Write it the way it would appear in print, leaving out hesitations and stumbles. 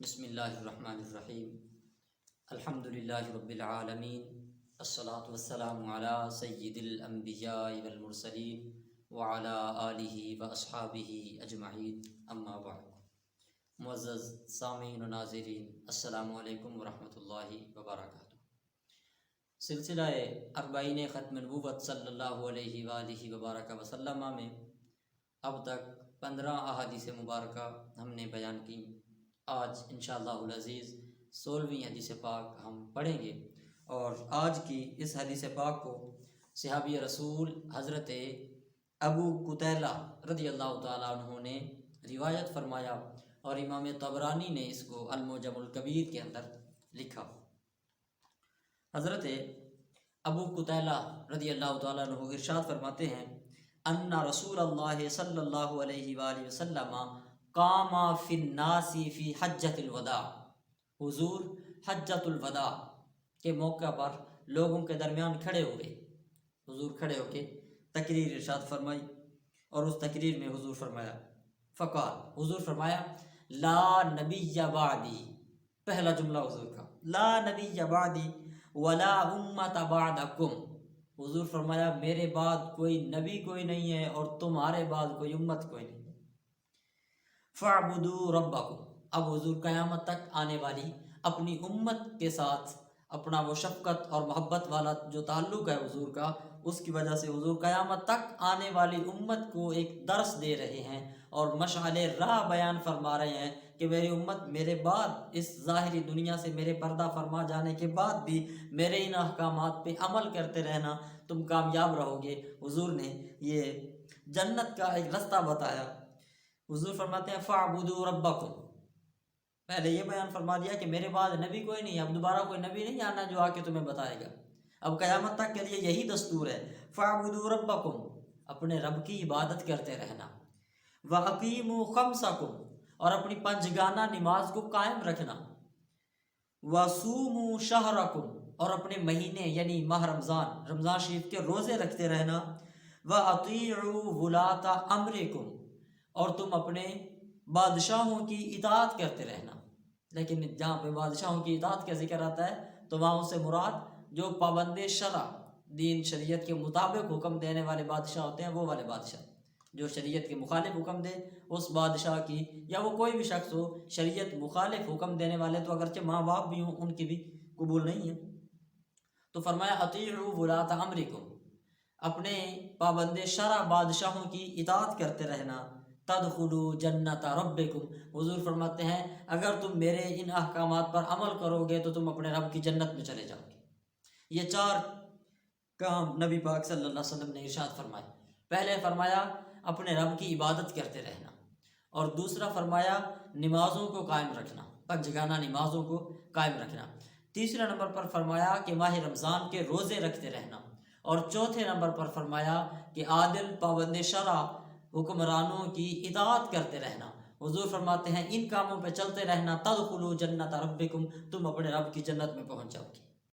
بسم اللہ الرحمن الرحیم الحمد للہ رب العالمین الصلاۃ والسلام علی سید الانبیاء والمرسلین وعلی آلہ واصحابہ اجمعین اما بعد۔ معزز سامعین و ناظرین، السلام علیکم ورحمۃ اللہ وبرکاتہ۔ سلسلہ اربعین ختم نبوت صلی اللہ علیہ وآلہ وبارک وسلم میں اب تک 15 احادیث مبارکہ ہم نے بیان کی۔ آج انشاءاللہ العزیز 16ویں حدیث پاک ہم پڑھیں گے، اور آج کی اس حدیث پاک کو صحابی رسول حضرت ابو قتیلہ رضی اللہ تعالیٰ عنہ نے روایت فرمایا، اور امام طبرانی نے اس کو المعجم الکبیر کے اندر لکھا۔ حضرت ابو قتیلہ رضی اللہ تعالیٰ عنہ ارشاد فرماتے ہیں، ان رسول اللہ صلی اللہ علیہ وآلہ وسلم قام فی الناس فی حجۃ الوداع، حضور حجۃ الوداع کے موقع پر لوگوں کے درمیان کھڑے ہوئے۔ حضور کھڑے ہو کے تقریر ارشاد فرمائی، اور اس تقریر میں حضور فرمایا، فقال، حضور فرمایا، لا نبی بعدی، پہلا جملہ حضور کا، لا نبی بعدی ولا امت بعدکم، حضور فرمایا میرے بعد کوئی نبی کوئی نہیں ہے اور تمہارے بعد کوئی امت کوئی نہیں ہے۔ فاعبدوا ربکم، اب حضور قیامت تک آنے والی اپنی امت کے ساتھ اپنا وہ شفقت اور محبت والا جو تعلق ہے حضور کا، اس کی وجہ سے حضور قیامت تک آنے والی امت کو ایک درس دے رہے ہیں اور مشعل راہ بیان فرما رہے ہیں کہ میری امت میرے بعد اس ظاہری دنیا سے میرے پردہ فرما جانے کے بعد بھی میرے ان احکامات پہ عمل کرتے رہنا، تم کامیاب رہو گے۔ حضور نے یہ جنت کا ایک رستہ بتایا۔ حضور فرماتے ہیں فاعبدوا ربکم، پہلے یہ بیان فرما دیا کہ میرے بعد نبی کوئی نہیں، اب دوبارہ کوئی نبی نہیں آنا جو آ کے تمہیں بتائے گا، اب قیامت تک کے لیے یہی دستور ہے۔ فاعبدوا ربکم، اپنے رب کی عبادت کرتے رہنا۔ واقیموا خمسکم، اور اپنی 5 گانہ نماز کو قائم رکھنا۔ وصوموا شہرکم، اور اپنے مہینے یعنی ماہ رمضان، رمضان شریف کے روزے رکھتے رہنا۔ واطیعوا ولاۃ امرکم، اور تم اپنے بادشاہوں کی اطاعت کرتے رہنا۔ لیکن جہاں پہ بادشاہوں کی اطاعت کا ذکر آتا ہے تو وہاں سے مراد جو پابند شرع، دین شریعت کے مطابق حکم دینے والے بادشاہ ہوتے ہیں، وہ والے بادشاہ۔ جو شریعت کے مخالف حکم دے اس بادشاہ کی، یا وہ کوئی بھی شخص ہو شریعت مخالف حکم دینے والے، تو اگرچہ ماں باپ بھی ہوں ان کی بھی قبول نہیں ہے۔ تو فرمایا اطیعوا ولاۃ امرکم، اپنے پابند شرع بادشاہوں کی اطاعت کرتے رہنا۔ تدخلوا جنت ربکم، حضور فرماتے ہیں اگر تم میرے ان احکامات پر عمل کرو گے تو تم اپنے رب کی جنت میں چلے جاؤ گے۔ یہ 4 کام نبی پاک صلی اللہ علیہ وسلم نے ارشاد فرمائے۔ پہلے فرمایا اپنے رب کی عبادت کرتے رہنا، اور دوسرا فرمایا نمازوں کو قائم رکھنا، 5 گانہ نمازوں کو قائم رکھنا۔ تیسرے نمبر پر فرمایا کہ ماہ رمضان کے روزے رکھتے رہنا، اور چوتھے نمبر پر فرمایا کہ عادل پابند شرع حکمرانوں کی اطاعت کرتے رہنا۔ حضور فرماتے ہیں ان کاموں پہ چلتے رہنا، تدخلوا جنت ربکم، تم اپنے رب کی جنت میں پہنچ جاؤ گے۔